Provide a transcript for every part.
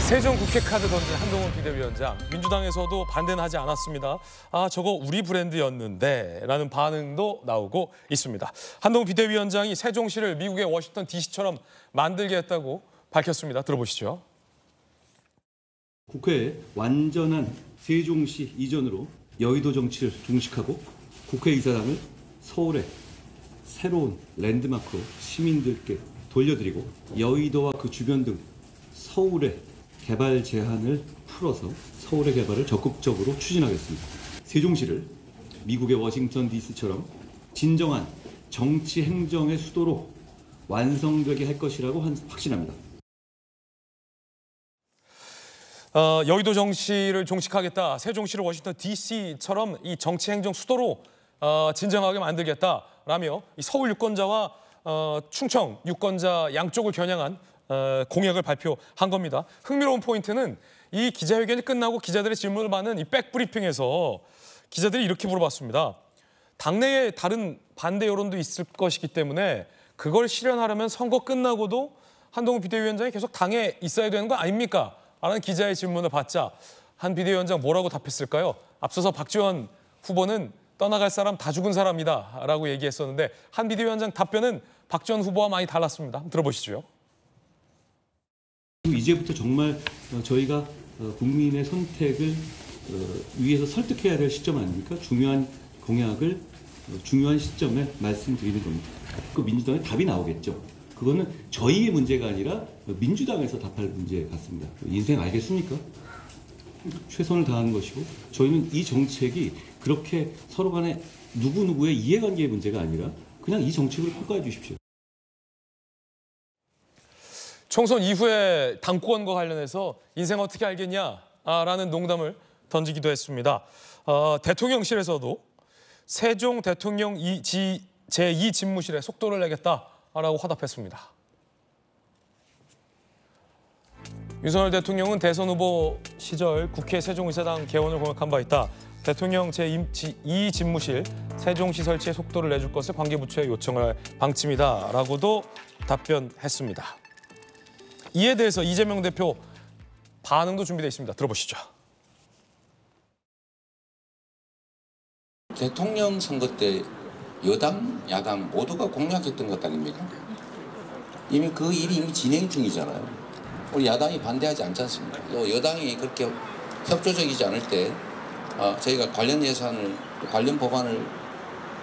세종 국회 카드 던진 한동훈 비대위원장, 민주당에서도 반대는 하지 않았습니다. 아, 저거 우리 브랜드였는데 라는 반응도 나오고 있습니다. 한동훈 비대위원장이 세종시를 미국의 워싱턴 DC처럼 만들겠다고 밝혔습니다. 들어보시죠. 국회에 완전한 세종시 이전으로 여의도 정치를 종식하고 국회의사당을 서울의 새로운 랜드마크로 시민들께 돌려드리고 여의도와 그 주변 등 서울의 개발 제한을 풀어서 서울의 개발을 적극적으로 추진하겠습니다. 세종시를 미국의 워싱턴 DC처럼 진정한 정치 행정의 수도로 완성되게 할 것이라고 확신합니다. 여의도 정치를 종식하겠다. 세종시를 워싱턴 DC처럼 이 정치 행정 수도로 진정하게 만들겠다라며 이 서울 유권자와 충청 유권자 양쪽을 겨냥한 공약을 발표한 겁니다. 흥미로운 포인트는 이 기자회견이 끝나고 기자들의 질문을 받는 이 백브리핑에서 기자들이 이렇게 물어봤습니다. 당내에 다른 반대 여론도 있을 것이기 때문에 그걸 실현하려면 선거 끝나고도 한동훈 비대위원장이 계속 당에 있어야 되는 거 아닙니까? 라는 기자의 질문을 받자 한 비대위원장 뭐라고 답했을까요? 앞서서 박지원 후보는 떠나갈 사람 다 죽은 사람이다 라고 얘기했었는데 한 비대위원장 답변은 박지원 후보와 많이 달랐습니다. 한번 들어보시죠. 이제부터 정말 저희가 국민의 선택을 위해서 설득해야 될 시점 아닙니까? 중요한 공약을 중요한 시점에 말씀드리는 겁니다. 그 민주당의 답이 나오겠죠. 그거는 저희의 문제가 아니라 민주당에서 답할 문제 같습니다. 인생 알겠습니까? 최선을 다하는 것이고 저희는 이 정책이 그렇게 서로 간에 누구누구의 이해관계의 문제가 아니라 그냥 이 정책을 평가해 주십시오. 총선 이후에 당권과 관련해서 인생 어떻게 알겠냐라는 농담을 던지기도 했습니다. 대통령실에서도 세종 대통령 제2 집무실에 속도를 내겠다라고 화답했습니다. 윤석열 대통령은 대선 후보 시절 국회 세종의사당 개원을 공약한 바 있다. 대통령 제2 집무실 세종시 설치에 속도를 내줄 것을 관계부처에 요청을 할 방침이다라고도 답변했습니다. 이에 대해서 이재명 대표 반응도 준비되어 있습니다. 들어보시죠. 대통령 선거 때 여당, 야당 모두가 공약했던 것 아닙니까? 이미 그 일이 이미 진행 중이잖아요. 우리 야당이 반대하지 않지 않습니까? 또 여당이 그렇게 협조적이지 않을 때 저희가 관련 예산을, 관련 법안을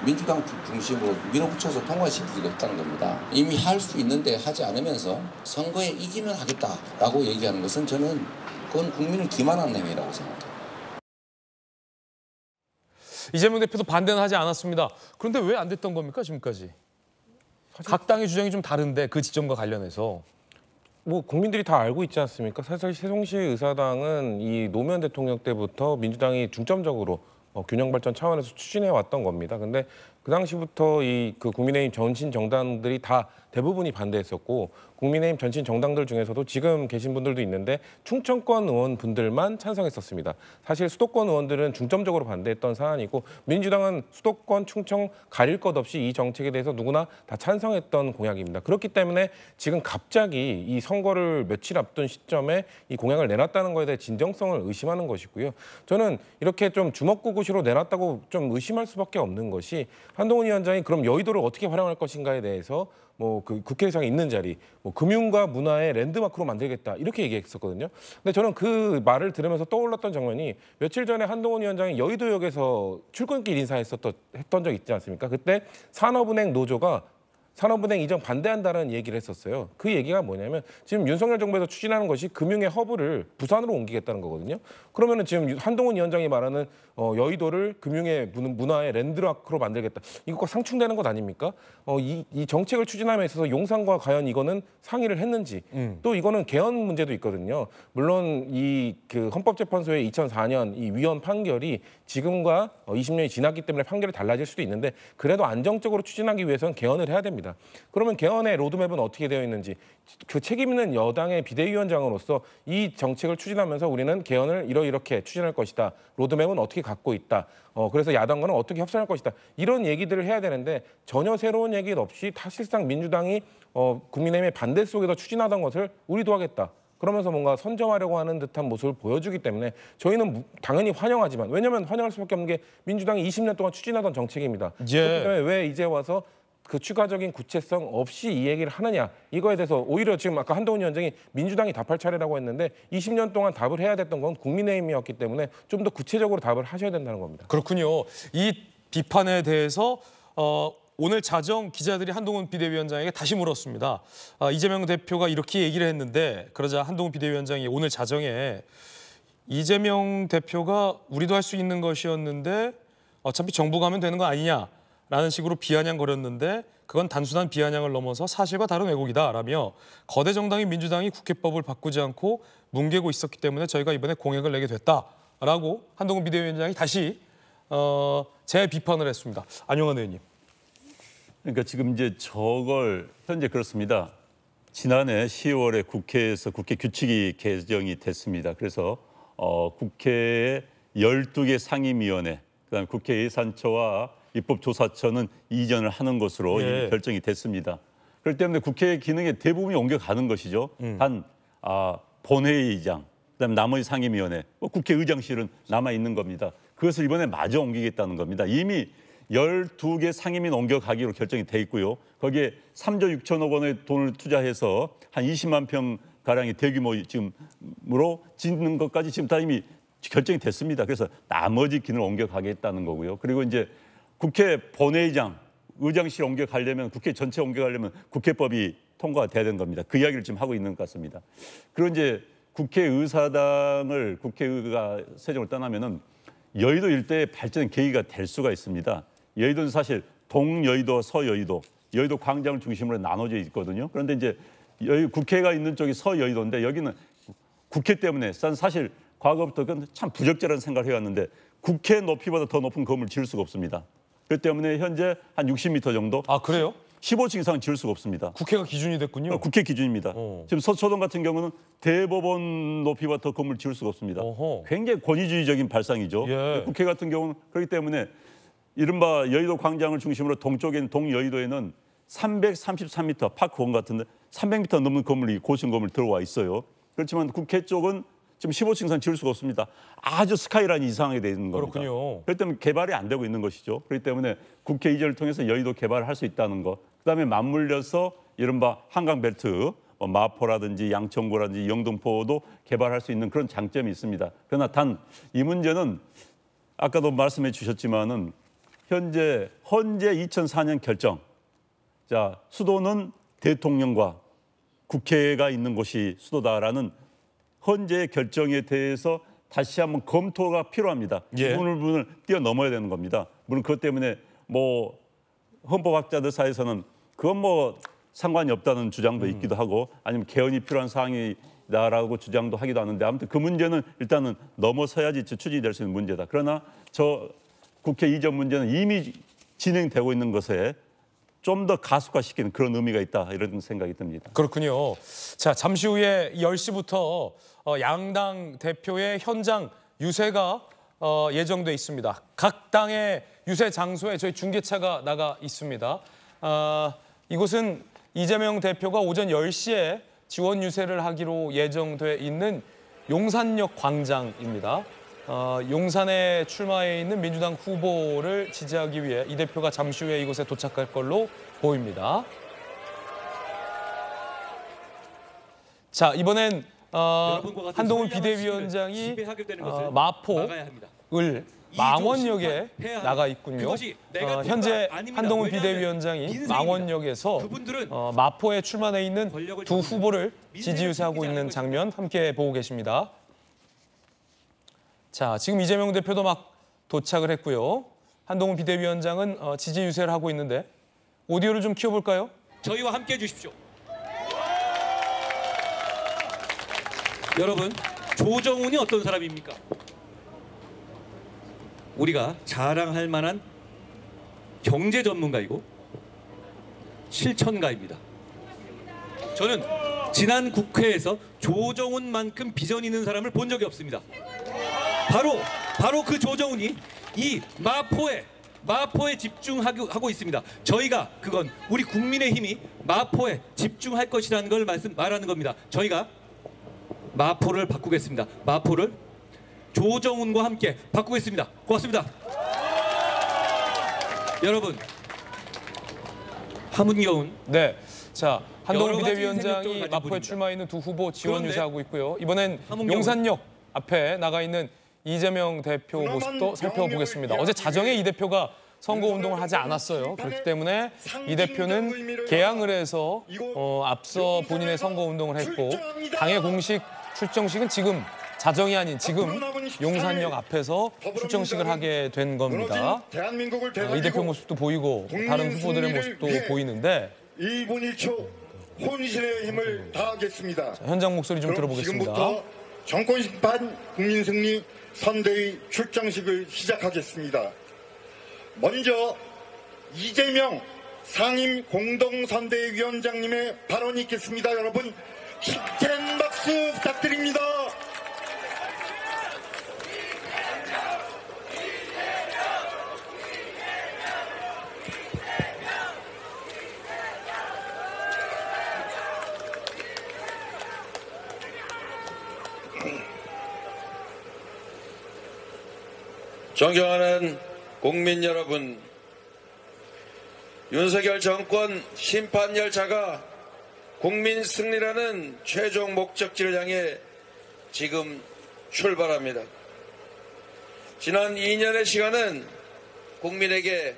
민주당 중심으로 밀어붙여서 통과시키기도 했다는 겁니다. 이미 할 수 있는데 하지 않으면서 선거에 이기면 하겠다라고 얘기하는 것은 저는 그건 국민을 기만하는 행위라고 생각합니다. 이재명 대표도 반대는 하지 않았습니다. 그런데 왜 안 됐던 겁니까 지금까지? 각 당의 주장이 좀 다른데 그 지점과 관련해서. 뭐 국민들이 다 알고 있지 않습니까? 사실 세종시 의사당은 이 노무현 대통령 때부터 민주당이 중점적으로 균형 발전 차원에서 추진해 왔던 겁니다. 근데 그 당시부터 그 국민의힘 전신 정당들이 다 대부분이 반대했었고 국민의힘 전신 정당들 중에서도 지금 계신 분들도 있는데 충청권 의원분들만 찬성했었습니다. 사실 수도권 의원들은 중점적으로 반대했던 사안이고 민주당은 수도권, 충청 가릴 것 없이 이 정책에 대해서 누구나 다 찬성했던 공약입니다. 그렇기 때문에 지금 갑자기 이 선거를 며칠 앞둔 시점에 이 공약을 내놨다는 것에 대해 진정성을 의심하는 것이고요. 저는 이렇게 좀 주먹구구시로 내놨다고 좀 의심할 수밖에 없는 것이 한동훈 위원장이 그럼 여의도를 어떻게 활용할 것인가에 대해서 그 국회의장에 있는 자리, 금융과 문화의 랜드마크로 만들겠다 이렇게 얘기했었거든요. 근데 저는 그 말을 들으면서 떠올랐던 장면이 며칠 전에 한동훈 위원장이 여의도역에서 출근길 인사했던 적 있지 않습니까? 그때 산업은행 노조가 산업은행 이전 반대한다는 얘기를 했었어요. 그 얘기가 뭐냐면 지금 윤석열 정부에서 추진하는 것이 금융의 허브를 부산으로 옮기겠다는 거거든요. 그러면은 지금 한동훈 위원장이 말하는 여의도를 금융의 문화의 랜드마크로 만들겠다. 이것과 상충되는 것 아닙니까? 이 정책을 추진함에 있어서 용산과 과연 이거는 상의를 했는지 또 이거는 개헌 문제도 있거든요. 물론 그 헌법재판소의 2004년 이 위헌 판결이 지금과 20년이 지났기 때문에 판결이 달라질 수도 있는데 그래도 안정적으로 추진하기 위해서는 개헌을 해야 됩니다. 그러면 개헌의 로드맵은 어떻게 되어 있는지 그 책임 있는 여당의 비대위원장으로서 이 정책을 추진하면서 우리는 개헌을 이렇게 추진할 것이다. 로드맵은 어떻게 갖고 있다. 그래서 야당과는 어떻게 협상할 것이다. 이런 얘기들을 해야 되는데 전혀 새로운 얘기 없이 사실상 민주당이 국민의힘의 반대 속에서 추진하던 것을 우리도 하겠다. 그러면서 뭔가 선점하려고 하는 듯한 모습을 보여주기 때문에 저희는 당연히 환영하지만 왜냐하면 환영할 수밖에 없는 게 민주당이 20년 동안 추진하던 정책입니다. 예. 그렇기 때문에 왜 이제 와서 그 추가적인 구체성 없이 이 얘기를 하느냐 이거에 대해서 오히려 지금 아까 한동훈 위원장이 민주당이 답할 차례라고 했는데 20년 동안 답을 해야 됐던 건 국민의힘이었기 때문에 좀 더 구체적으로 답을 하셔야 된다는 겁니다. 그렇군요. 이 비판에 대해서 오늘 자정 기자들이 한동훈 비대위원장에게 다시 물었습니다. 이재명 대표가 이렇게 얘기를 했는데 그러자 한동훈 비대위원장이 오늘 자정에 이재명 대표가 우리도 할 수 있는 것이었는데 어차피 정부 가면 되는 거 아니냐라는 식으로 비아냥거렸는데 그건 단순한 비아냥을 넘어서 사실과 다른 왜곡이다라며 거대 정당인 민주당이 국회법을 바꾸지 않고 뭉개고 있었기 때문에 저희가 이번에 공약을 내게 됐다라고 한동훈 비대위원장이 다시 재비판을 했습니다. 안용환 의원님. 그러니까 지금 이제 저걸 현재 그렇습니다. 지난해 10월에 국회에서 국회 규칙이 개정이 됐습니다. 그래서 국회의 12개 상임위원회, 그다음에 국회 예산처와 입법조사처는 이전을 하는 것으로 예. 이미 결정이 됐습니다. 그렇기 때문에 국회의 기능의 대부분이 옮겨가는 것이죠. 단 본회의장, 그다음에 나머지 상임위원회, 국회의장실은 남아 있는 겁니다. 그것을 이번에 마저 옮기겠다는 겁니다. 이미 12개 상임위는 옮겨가기로 결정이 돼 있고요. 거기에 3조 6천억 원의 돈을 투자해서 한 20만 평 가량의 대규모 지금으로 짓는 것까지 지금 다 이미 결정이 됐습니다. 그래서 나머지 기능을 옮겨가겠다는 거고요. 그리고 이제 국회 본회의장, 의장실 옮겨가려면 국회 전체 옮겨가려면 국회법이 통과가 돼야 되는 겁니다. 그 이야기를 지금 하고 있는 것 같습니다. 그리고 이제 국회의사당을 국회의가 세종을 떠나면은 여의도 일대의 발전 계기가 될 수가 있습니다. 여의도는 사실 동여의도, 서여의도, 여의도 광장을 중심으로 나눠져 있거든요. 그런데 이제 여기 국회가 있는 쪽이 서여의도인데 여기는 국회 때문에 사실 과거부터 그건 참 부적절한 생각을 해왔는데 국회 높이보다 더 높은 건물을 지을 수가 없습니다. 그렇기 때문에 현재 한 60m 정도, 아 그래요? 15층 이상 지을 수가 없습니다. 국회가 기준이 됐군요. 국회 기준입니다. 지금 서초동 같은 경우는 대법원 높이보다 더 건물 지을 수가 없습니다. 어허. 굉장히 권위주의적인 발상이죠. 예. 국회 같은 경우는 그렇기 때문에 이른바 여의도 광장을 중심으로 동쪽에 있는 동여의도에는 333m 파크원 같은데 300m 넘는 건물이 고층 건물 들어와 있어요. 그렇지만 국회 쪽은 지금 15층 이상 지을 수가 없습니다. 아주 스카이라인이 이상하게 돼 있는 겁니다. 그렇군요. 그렇기 때문에 개발이 안 되고 있는 것이죠. 그렇기 때문에 국회 이전을 통해서 여의도 개발을 할 수 있다는 것. 그다음에 맞물려서 이른바 한강벨트, 마포라든지 양천구라든지 영등포도 개발할 수 있는 그런 장점이 있습니다. 그러나 단 이 문제는 아까도 말씀해 주셨지만은 현재 2004년 결정. 자, 수도는 대통령과 국회가 있는 곳이 수도다라는 헌재의 결정에 대해서 다시 한번 검토가 필요합니다. 예. 이 부분을 뛰어넘어야 되는 겁니다. 물론 그것 때문에 뭐 헌법학자들 사이에서는 그건 뭐 상관이 없다는 주장도 있기도 하고 아니면 개헌이 필요한 사항이다라고 주장도 하기도 하는데 아무튼 그 문제는 일단은 넘어서야지 추진될 수 있는 문제다. 그러나 저 국회 이전 문제는 이미 진행되고 있는 것에 좀 더 가속화시키는 그런 의미가 있다 이런 생각이 듭니다. 그렇군요. 자, 잠시 후에 10시부터 양당 대표의 현장 유세가 예정돼 있습니다. 각 당의 유세 장소에 저희 중계차가 나가 있습니다. 이곳은 이재명 대표가 오전 10시에 지원 유세를 하기로 예정돼 있는 용산역 광장입니다. 용산에 출마해 있는 민주당 후보를 지지하기 위해 이 대표가 잠시 후에 이곳에 도착할 걸로 보입니다. 자, 이번엔 한동훈 비대위원장이 마포을 망원역에 나가 있군요. 현재 한동훈 비대위원장이 망원역에서 마포에 출마해 있는 두 후보를 지지 유세하고 있는 장면 함께 보고 계십니다. 자, 지금 이재명 대표도 막 도착을 했고요. 한동훈 비대위원장은 지지 유세를 하고 있는데 오디오를 좀 키워볼까요? 저희와 함께해 주십시오. 여러분, 조정훈이 어떤 사람입니까? 우리가 자랑할 만한 경제 전문가이고 실천가입니다. 저는 지난 국회에서 조정훈만큼 비전 있는 사람을 본 적이 없습니다. 바로 그 조정훈이 이 마포에 집중하고 있습니다. 저희가 그건 우리 국민의힘이 마포에 집중할 것이라는 걸 말하는 겁니다. 저희가 마포를 바꾸겠습니다. 마포를 조정훈과 함께 바꾸겠습니다. 고맙습니다. 여러분, 하문겨운 네. 자, 한동훈 여러 가지 비대위원장이 생각도 가진 마포에 분입니다. 출마해 있는 두 후보 지원 그런데 유세하고 있고요. 이번엔 하문경은 용산역 앞에 나가 있는 이재명 대표 모습도 살펴보겠습니다. 어제 자정에 이 대표가 선거운동을 하지 않았어요. 그렇기 때문에 이 대표는 개항을 해서 앞서 본인의 선거운동을 했고 당의 공식 출정식은 지금 자정이 아닌 지금 용산역 앞에서 출정식을 하게 된 겁니다. 이 대표 모습도 보이고 다른 후보들의 모습도 보이는데 이분 1초 혼신의 힘을 다하겠습니다. 현장 목소리 좀 들어보겠습니다. 지금부터 정권 심판 국민 승리 선대위 출정식을 시작하겠습니다. 먼저 이재명 상임 공동선대위원장님의 발언이 있겠습니다. 여러분 힘찬 박수 부탁드립니다. 존경하는 국민 여러분, 윤석열 정권 심판 열차가 국민 승리라는 최종 목적지를 향해 지금 출발합니다. 지난 2년의 시간은 국민에게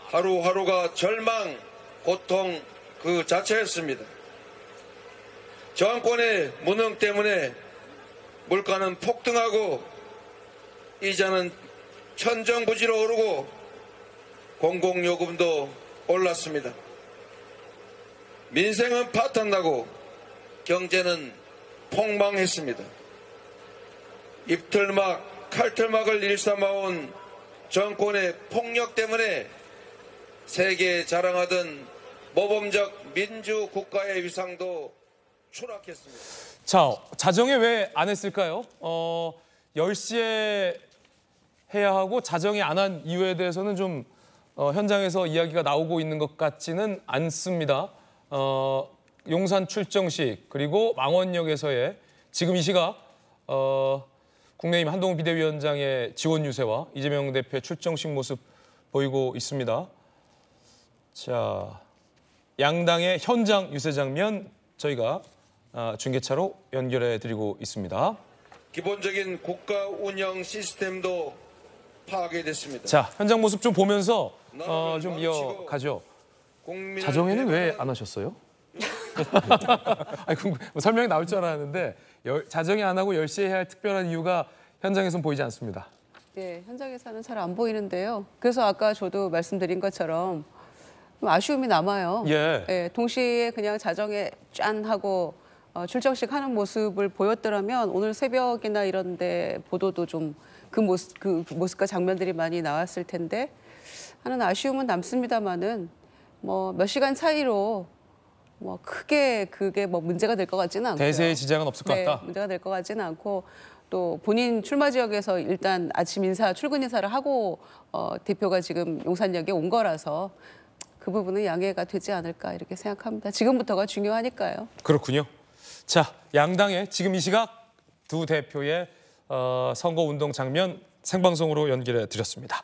하루하루가 절망, 고통 그 자체였습니다. 정권의 무능 때문에 물가는 폭등하고 이자는 천정부지로 오르고 공공요금도 올랐습니다. 민생은 파탄나고 경제는 폭망했습니다. 입틀막, 칼틀막을 일삼아온 정권의 폭력 때문에 세계에 자랑하던 모범적 민주국가의 위상도 추락했습니다. 자, 자정에 왜 안 했을까요? 10시에 해야 하고 자정에 안 한 이유에 대해서는 좀 현장에서 이야기가 나오고 있는 것 같지는 않습니다. 용산 출정식 그리고 망원역에서의 지금 이 시각 국민의힘 한동훈 비대위원장의 지원 유세와 이재명 대표의 출정식 모습 보이고 있습니다. 자, 양당의 현장 유세 장면 저희가 중계차로 연결해 드리고 있습니다. 기본적인 국가 운영 시스템도 파괴됐습니다. 자, 현장 모습 좀 보면서 좀 이어가죠. 자정에는 왜 안 하셨어요? 아니, 설명이 나올 줄 알았는데 자정에 안 하고 10시에 해야 할 특별한 이유가 현장에서는 보이지 않습니다. 네, 현장에서는 잘 안 보이는데요. 그래서 아까 저도 말씀드린 것처럼 좀 아쉬움이 남아요. 예. 네, 동시에 그냥 자정에 짠 하고 출정식 하는 모습을 보였더라면 오늘 새벽이나 이런 데 보도도 좀 그 모습과 장면들이 많이 나왔을 텐데 하는 아쉬움은 남습니다만은 뭐 몇 시간 차이로 뭐 크게 그게 뭐 문제가 될 것 같지는 않고요. 대세의 지장은 없을 것 같다. 네, 문제가 될 것 같지는 않고 또 본인 출마 지역에서 일단 아침 인사, 출근 인사를 하고 대표가 지금 용산역에 온 거라서 그 부분은 양해가 되지 않을까 이렇게 생각합니다. 지금부터가 중요하니까요. 그렇군요. 자, 양당의 지금 이 시각 두 대표의 선거운동 장면 생방송으로 연결해 드렸습니다.